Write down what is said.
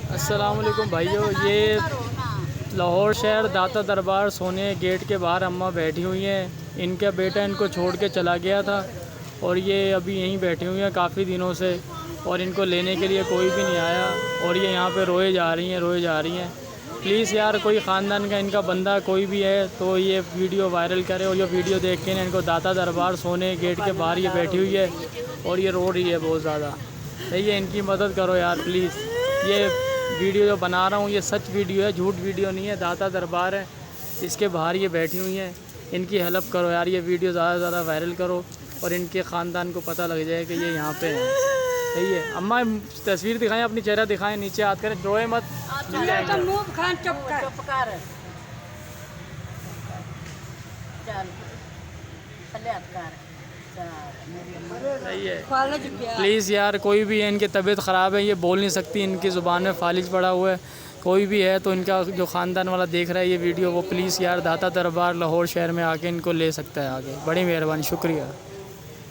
अस्सलाम वालेकुम भाइयों, ये लाहौर शहर दाता दरबार सोने गेट के बाहर अम्मा बैठी हुई हैं। इनका बेटा इनको छोड़ के चला गया था और ये अभी यहीं बैठी हुई हैं काफ़ी दिनों से, और इनको लेने के लिए कोई भी नहीं आया और ये यहाँ पे रोए जा रही हैं। प्लीज़ यार, कोई ख़ानदान का इनका बंदा कोई भी है तो ये वीडियो वायरल करे, और ये वीडियो देख के इनको दाता दरबार सोने गेट के बाहर ये बैठी हुई है और ये रो रही है बहुत ज़्यादा। सही है, इनकी मदद करो यार प्लीज़। ये वीडियो जो बना रहा हूँ ये सच वीडियो है, झूठ वीडियो नहीं है। दाता दरबार है, इसके बाहर ये बैठी हुई हैं, इनकी हेल्प करो यार। ये वीडियो ज़्यादा से ज़्यादा वायरल करो और इनके ख़ानदान को पता लग जाए कि ये यहाँ पे हैं। सही है अम्मा, तस्वीर दिखाएं, अपनी चेहरा दिखाएं, नीचे हाथ करें, रोए मत, मिल जाएंगे। सही है, प्लीज़ यार, कोई भी है, इनकी तबीयत ख़राब है, ये बोल नहीं सकती, इनकी ज़ुबान में फालिज पड़ा हुआ है। कोई भी है तो इनका जो ख़ानदान वाला देख रहा है ये वीडियो, वो प्लीज़ यार दाता दरबार लाहौर शहर में आके इनको ले सकता है आगे। बड़ी मेहरबानी, शुक्रिया।